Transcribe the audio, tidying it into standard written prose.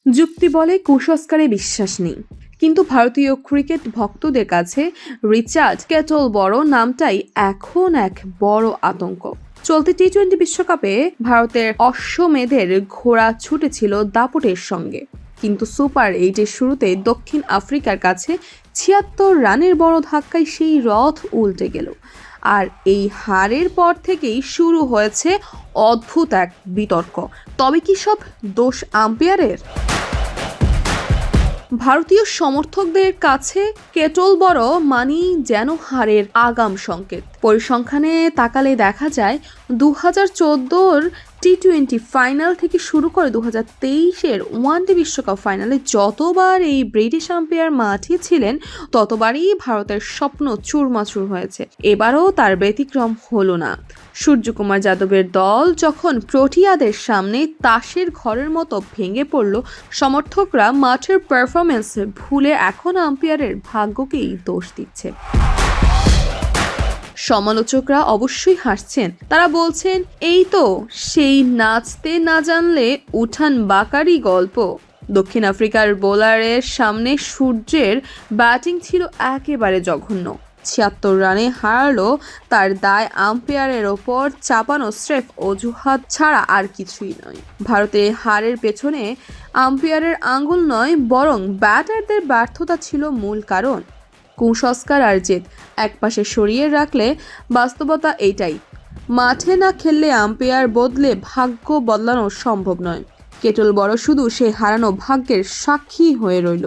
যুক্তি বলে কুসংস্কারে বিশ্বাস নেই, কিন্তু ভারতীয় ক্রিকেট ভক্তদের কাছে রিচার্ড কেটলবরো নামটাই এখন এক বড় আতঙ্ক। চলতি টি-20 বিশ্বকাপে ভারতের অশ্বমেধের ঘোড়া ছুটেছিল দাপটের সঙ্গে, কিন্তু সুপার 8-এর শুরুতে দক্ষিণ আফ্রিকার কাছে ৭৬ রানের বড় ধাক্কায় সেই রথ উল্টে গেল। আর এই হারের পর থেকেই শুরু হয়েছে অদ্ভুত এক বিতর্ক। তবে কি সব দোষ আম্পায়ারের? ভারতীয় সমর্থকদের কাছে কেটলবরো মানি যেন হারের আগাম সংকেত। পরিসংখ্যানে তাকালে দেখা যায় ২০১৪-র টি-20 ফাইনাল থেকে শুরু করে ২০২৩-এর ওয়ানডে বিশ্বকাপ ফাইনালে যতবার এই ব্রিটিশ আম্পায়ার মাঠে ছিলেন ততবারই ভারতের স্বপ্ন চুরমাচুর হয়েছে। এবারও তার ব্যতিক্রম হলো না। সূর্যকুমার যাদবের দল যখন প্রোটিয়াদের সামনে তাসের ঘরের মতো ভেঙে পড়ল, সমর্থকরা মাঠের পারফরমেন্স ভুলে এখন আম্পায়ারের ভাগ্যকেই দোষ দিচ্ছে। সমালোচকরা অবশ্যই হাসছেন। তারা বলছেন, এই তো সেই নাচতে না জানলে উঠান বাঁকারই গল্প। দক্ষিণ আফ্রিকার বোলারের সামনে সূর্যের ব্যাটিং ছিল একেবারে জঘন্য। ৭৬ রানে হারালো তার দায় আম্পায়ারের ওপর চাপানো স্রেফ অজুহাত ছাড়া আর কিছুই নয়। ভারতের হারের পেছনে আম্পায়ারের আঙুল নয়, বরং ব্যাটারদের ব্যর্থতা ছিল মূল কারণ। কুসংস্কার আর জেদ একপাশে সরিয়ে রাখলে বাস্তবতা এইটাই, মাঠে না খেললে আম্পায়ার বদলে ভাগ্য বদলানো সম্ভব নয়। কেটলবরো শুধু সেই হারানো ভাগ্যের সাক্ষী হয়ে রইল।